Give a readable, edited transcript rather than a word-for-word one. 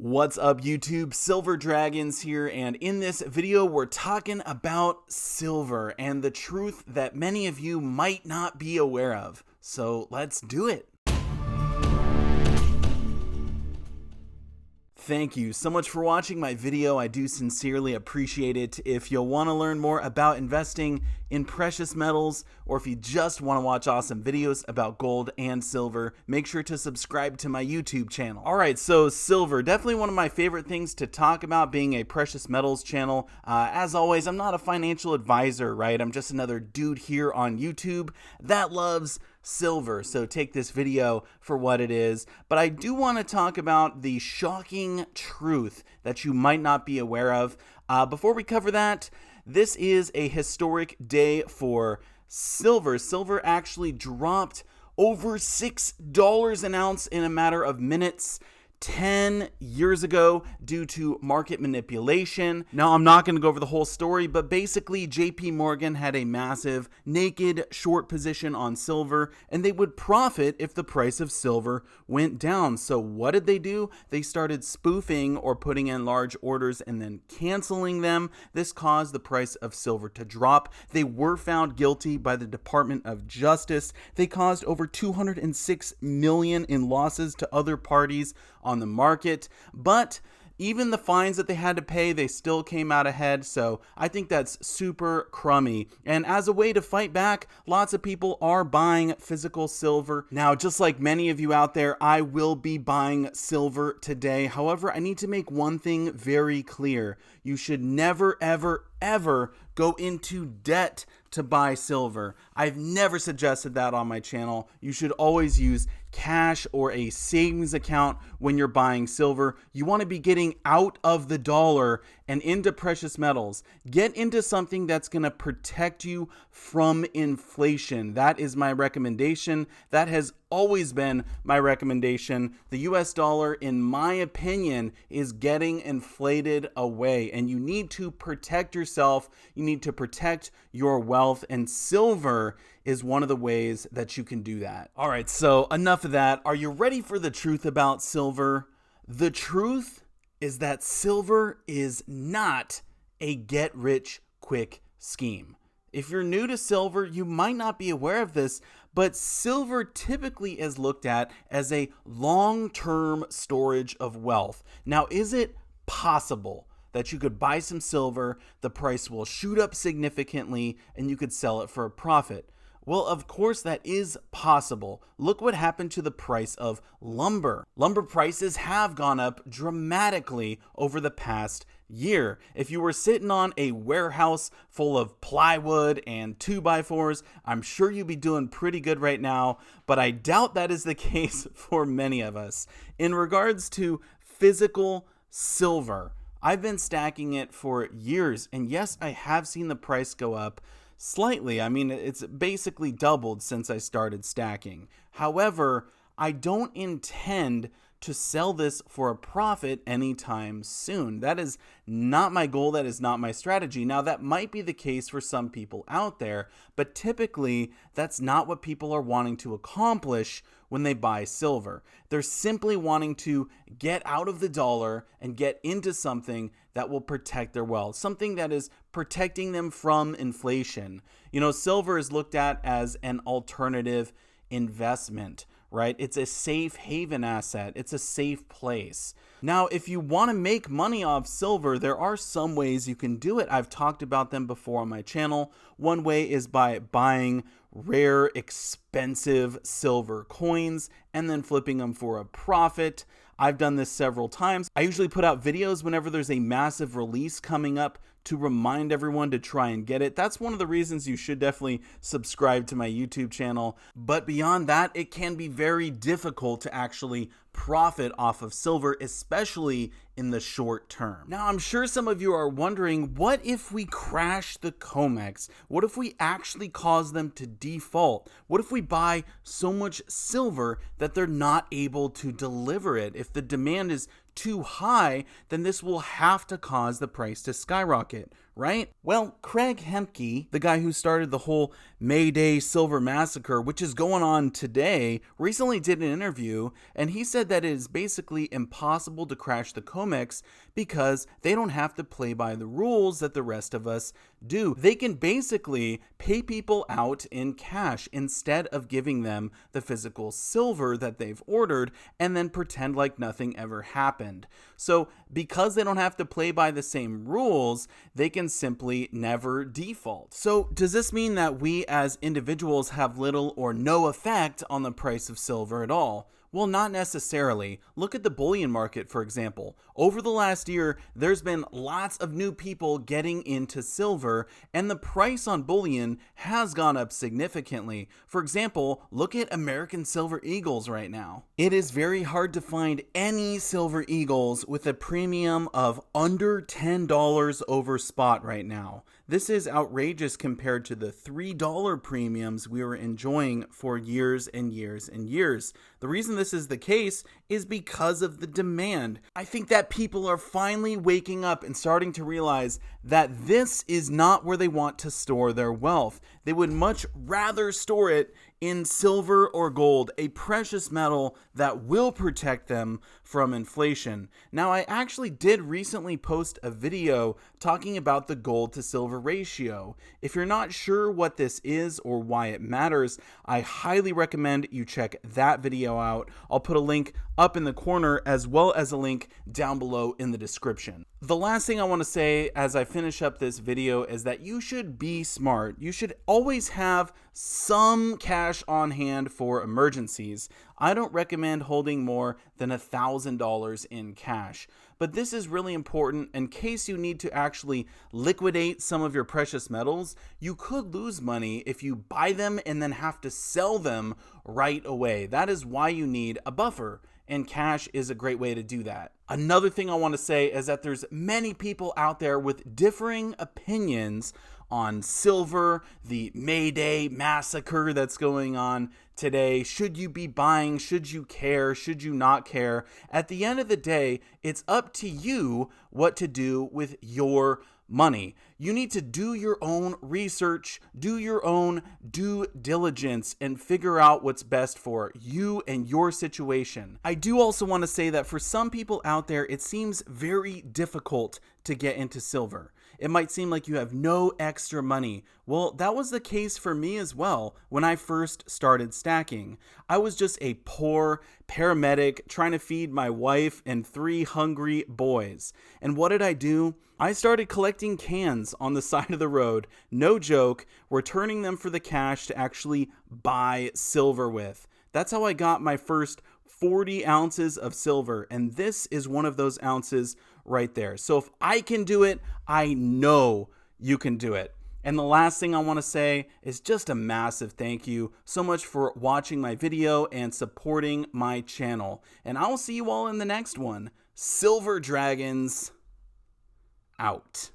What's up YouTube, Silver Dragons here, and in this video we're talking about silver and the truth that many of you might not be aware of. So let's do it. Thank you so much for watching my video. I do sincerely appreciate it. If you'll want to learn more about investing in precious metals, or if you just want to watch awesome videos about gold and silver, make sure to subscribe to my YouTube channel. Alright, so silver, definitely one of my favorite things to talk about being a precious metals channel. As always, I'm not a financial advisor, right? I'm just another dude here on YouTube that loves silver, so take this video for what it is. But I do want to talk about the shocking truth that you might not be aware of. Before we cover that, this is a historic day for silver. Silver actually dropped over $6 an ounce in a matter of minutes 10 years ago due to market manipulation. Now, I'm not going to go over the whole story, but basically JP Morgan had a massive naked short position on silver, and they would profit if the price of silver went down. So what did they do? They started spoofing or putting in large orders and then canceling them. This caused the price of silver to drop. They were found guilty by the Department of Justice. They caused over $206 million in losses to other parties on the market, but even the fines that they had to pay, they still came out ahead. So I think that's super crummy. And as a way to fight back, lots of people are buying physical silver. Now, just like many of you out there, I will be buying silver today. However, I need to make one thing very clear. You should never, ever go into debt to buy silver. I've never suggested that on my channel. You should always use cash or a savings account when you're buying silver. You want to be getting out of the dollar and into precious metals. Get into something that's going to protect you from inflation. That is my recommendation. That has always been my recommendation. The US dollar, in my opinion, is getting inflated away, and you need to protect yourself. You need to protect your wealth, and silver is one of the ways that you can do that. All right, so enough of that. Are you ready for the truth about silver? The truth is that silver is not a get-rich-quick scheme. If you're new to silver, you might not be aware of this, but silver typically is looked at as a long-term storage of wealth. Now, is it possible that you could buy some silver, the price will shoot up significantly, and you could sell it for a profit? Well, of course that is possible. Look what happened to the price of lumber. Lumber prices have gone up dramatically over the past year. If you were sitting on a warehouse full of plywood and 2x4s, I'm sure you'd be doing pretty good right now, but I doubt that is the case for many of us. In regards to physical silver, I've been stacking it for years, and yes, I have seen the price go up slightly. I mean, it's basically doubled since I started stacking. However, I don't intend to sell this for a profit anytime soon. That is not my goal. That is not my strategy. Now, that might be the case for some people out there, but typically that's not what people are wanting to accomplish when they buy silver. They're simply wanting to get out of the dollar and get into something that will protect their wealth, something that is protecting them from inflation. You know, silver is looked at as an alternative investment, right? It's a safe haven asset. It's a safe place. Now, if you want to make money off silver, there are some ways you can do it. I've talked about them before on my channel. One way is by buying rare, expensive silver coins and then flipping them for a profit. I've done this several times. I usually put out videos whenever there's a massive release coming up to remind everyone to try and get it. That's one of the reasons you should definitely subscribe to my YouTube channel. But beyond that, it can be very difficult to actually profit off of silver, especially in the short term. Now, I'm sure some of you are wondering, what if we crash the Comex? What if we actually cause them to default? What if we buy so much silver that they're not able to deliver it? If the demand is too high, then this will have to cause the price to skyrocket, right? Well, Craig Hemke, the guy who started the whole May Day silver massacre, which is going on today, recently did an interview, and he said that it is basically impossible to crash the Comex because they don't have to play by the rules that the rest of us do. They can basically pay people out in cash instead of giving them the physical silver that they've ordered and then pretend like nothing ever happened. So because they don't have to play by the same rules, they can simply never default. So does this mean that we as individuals have little or no effect on the price of silver at all? Well, not necessarily. Look at the bullion market, for example. Over the last year, there's been lots of new people getting into silver, and the price on bullion has gone up significantly. For example, look at American Silver Eagles right now. It is very hard to find any Silver Eagles with a premium of under $10 over spot right now. This is outrageous compared to the $3 premiums we were enjoying for years and years and years. The reason this is the case is because of the demand. I think that people are finally waking up and starting to realize that this is not where they want to store their wealth. They would much rather store it in silver or gold, a precious metal that will protect them from inflation. Now, I actually did recently post a video talking about the gold to silver ratio. If you're not sure what this is or why it matters, I highly recommend you check that video out. I'll put a link up in the corner as well as a link down below in the description. The last thing I want to say as I finish up this video is that you should be smart. You should always have some cash on hand for emergencies. I don't recommend holding more than $1,000 in cash. But this is really important in case you need to actually liquidate some of your precious metals. You could lose money if you buy them and then have to sell them right away. That is why you need a buffer, and cash is a great way to do that. Another thing I want to say is that there's many people out there with differing opinions on silver, the May Day massacre that's going on today. Should you be buying? Should you care? Should you not care? At the end of the day, it's up to you what to do with your money. You need to do your own research, do your own due diligence, and figure out what's best for you and your situation. I do also want to say that for some people out there, it seems very difficult to get into silver. It might seem like you have no extra money. Well, that was the case for me as well when I first started stacking. I was just a poor paramedic trying to feed my wife and 3 hungry boys. And what did I do? I started collecting cans on the side of the road, no joke, returning them for the cash to actually buy silver with. That's how I got my first 40 ounces of silver, and this is one of those ounces right there. So if I can do it, I know you can do it. And the last thing I want to say is just a massive thank you so much for watching my video and supporting my channel. And I will see you all in the next one. Silver Dragons out.